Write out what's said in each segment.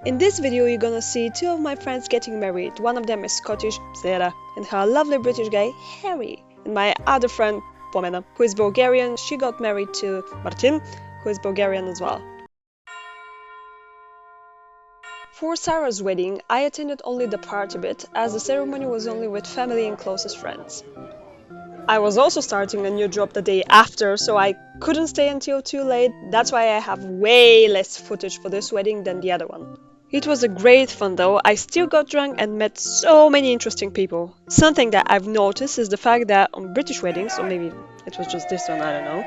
In this video you're gonna see two of my friends getting married. One of them is Scottish, Zera, and her lovely British guy, Harry. And my other friend, Pomena, who is Bulgarian. She got married to Martin, who is Bulgarian as well. For Sarah's wedding, I attended only the party bit, as the ceremony was only with family and closest friends. I was also starting a new job the day after, so I couldn't stay until too late. That's why I have way less footage for this wedding than the other one. It was a great fun though. I still got drunk and met so many interesting people. Something that I've noticed is the fact that on British weddings, or maybe it was just this one, I don't know,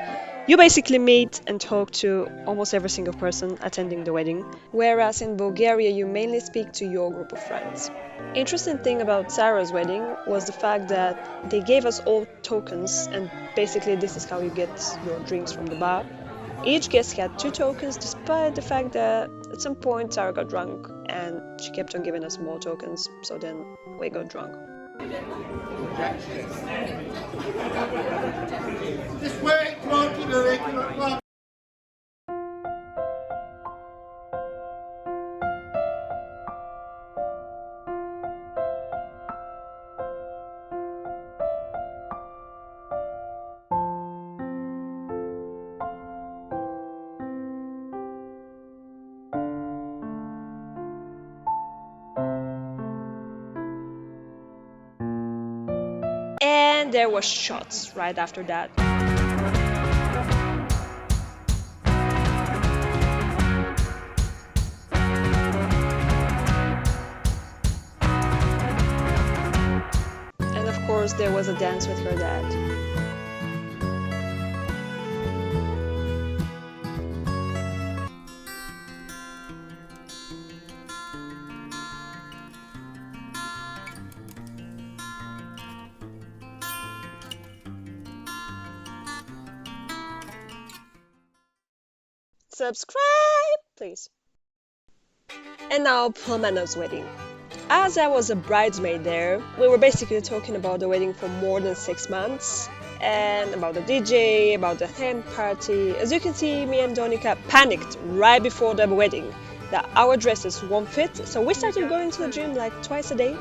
you basically meet and talk to almost every single person attending the wedding, whereas in Bulgaria you mainly speak to your group of friends. Interesting thing about Sarah's wedding was the fact that they gave us all tokens, and basically this is how you get your drinks from the bar. Each guest had 2 tokens, despite the fact that at some point Sarah got drunk and she kept on giving us more tokens, so then we got drunk. This way, come on, keep moving, come on. And there was shots right after that. And of course there was a dance with her dad. Subscribe, please. And now Pomena's wedding. As I was a bridesmaid there, we were basically talking about the wedding for more than 6 months, and about the DJ, about the theme party. As you can see, me and Donika panicked right before the wedding that our dresses won't fit, so we started going to the gym like twice a day.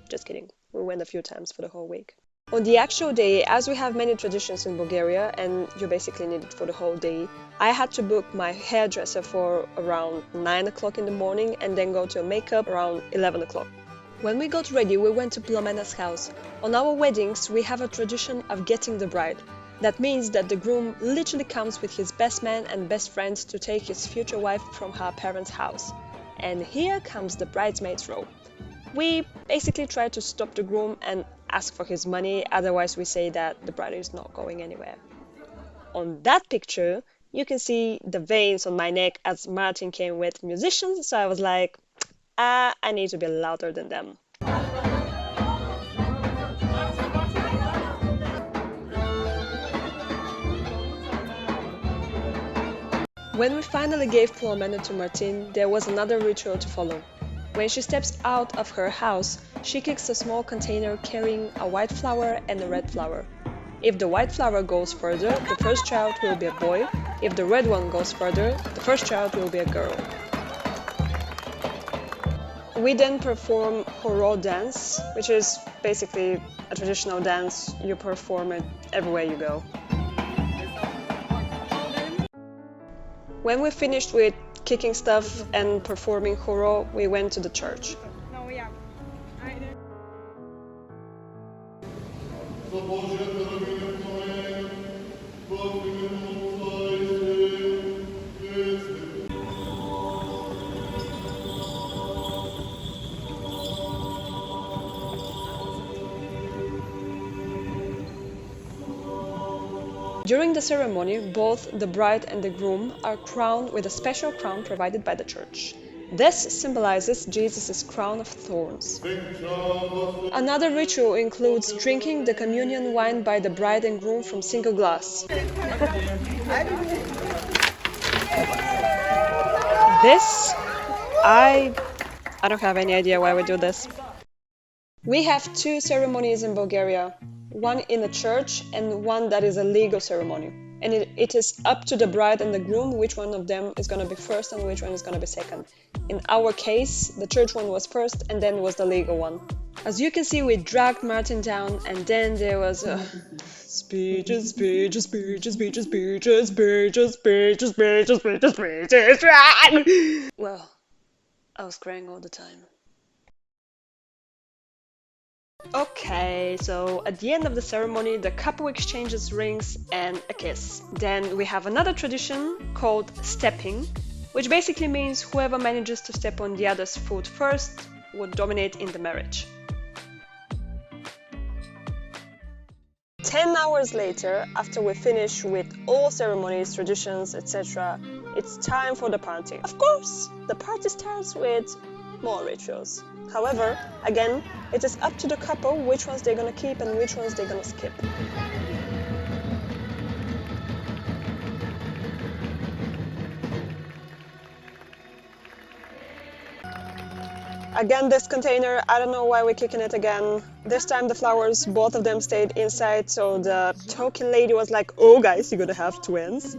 Just kidding, we went a few times for the whole week. On the actual day, as we have many traditions in Bulgaria and you basically need it for the whole day, I had to book my hairdresser for around 9 o'clock in the morning and then go to a makeup around 11 o'clock. When we got ready, we went to Plomena's house. On our weddings, we have a tradition of getting the bride. That means that the groom literally comes with his best man and best friends to take his future wife from her parents' house. And here comes the bridesmaids row. We basically try to stop the groom and ask for his money, otherwise we say that the bride is not going anywhere. On that picture, you can see the veins on my neck as Martin came with musicians, so I was like, I need to be louder than them. When we finally gave Plomena to Martin, there was another ritual to follow. When she steps out of her house, she kicks a small container carrying a white flower and a red flower. If the white flower goes further, the first child will be a boy. If the red one goes further, the first child will be a girl. We then perform horo dance, which is basically a traditional dance. You perform it everywhere you go. When we finished with kicking stuff and performing horo, we went to the church. During the ceremony, both the bride and the groom are crowned with a special crown provided by the church. This symbolizes Jesus' crown of thorns. Another ritual includes drinking the communion wine by the bride and groom from single glass. I don't have any idea why we do this. We have 2 ceremonies in Bulgaria. One in a church and one that is a legal ceremony. and it is up to the bride and the groom which one of them is gonna be first and which one is gonna be second. In our case, the church one was first and then was the legal one. As you can see, we dragged Martin down, and then there was a speeches, speeches, speeches, speeches, speeches, speeches, speeches, speeches, speeches, speeches. Well, I was crying all the time. Okay, so at the end of the ceremony, the couple exchanges rings and a kiss. Then we have another tradition called stepping, which basically means whoever manages to step on the other's foot first would dominate in the marriage. 10 hours later, after we finish with all ceremonies, traditions, etc., it's time for the party. Of course, the party starts with more rituals. However, again, it is up to the couple which ones they're gonna keep and which ones they're gonna skip. Again, this container, I don't know why we're kicking it again. This time the flowers, both of them stayed inside, so the token lady was like, oh guys, you're gonna have twins.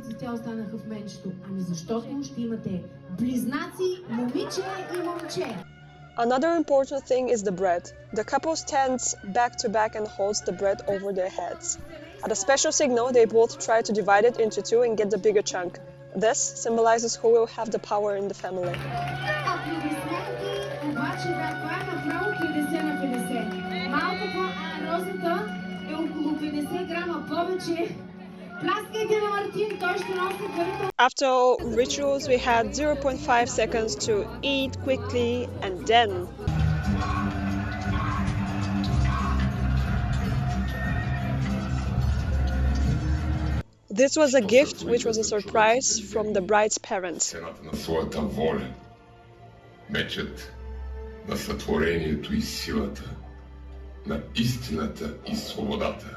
Another important thing is the bread. The couple stands back to back and holds the bread over their heads. At a special signal, they both try to divide it into two and get the bigger chunk. This symbolizes who will have the power in the family. After all rituals, we had 0.5 seconds to eat quickly, and then this was a gift which was a surprise from the bride's parents. На своята воля, мечът на сътворението и силата, на истината и свободата.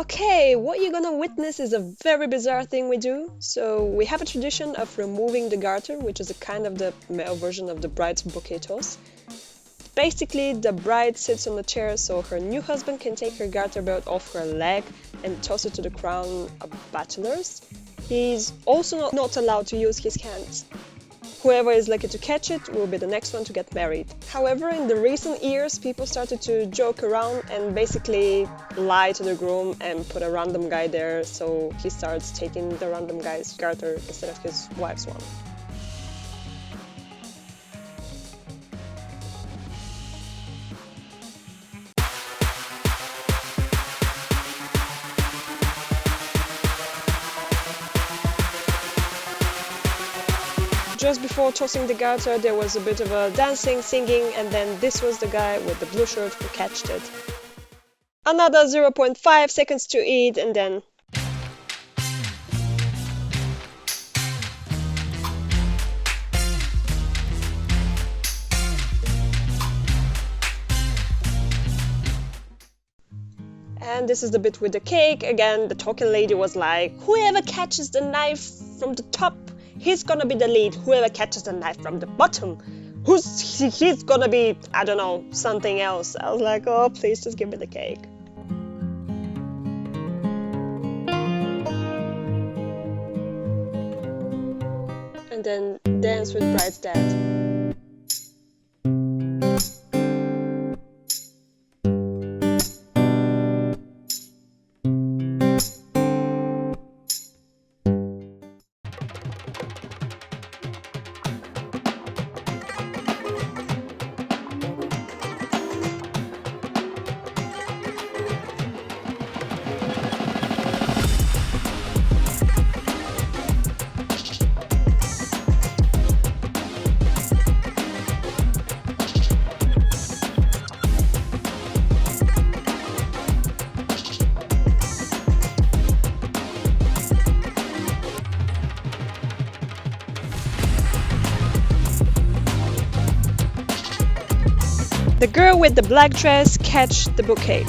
Okay, what you're gonna witness is a very bizarre thing we do. So we have a tradition of removing the garter, which is a kind of the male version of the bride's bouquet toss. Basically, the bride sits on a chair so her new husband can take her garter belt off her leg and toss it to the crown of bachelors. He's also not allowed to use his hands. Whoever is lucky to catch it will be the next one to get married. However, in the recent years, people started to joke around and basically lie to the groom and put a random guy there, so he starts taking the random guy's garter instead of his wife's one. Just before tossing the garter, there was a bit of a dancing, singing, and then this was the guy with the blue shirt who catched it. Another 0.5 seconds to eat, and then and this is the bit with the cake. Again, the talking lady was like, whoever catches the knife from the top, he's gonna be the lead. Whoever catches the knife from the bottom, he's gonna be, I don't know, something else. I was like, oh, please just give me the cake. And then dance with bride's dad. The girl with the black dress catch the bouquet.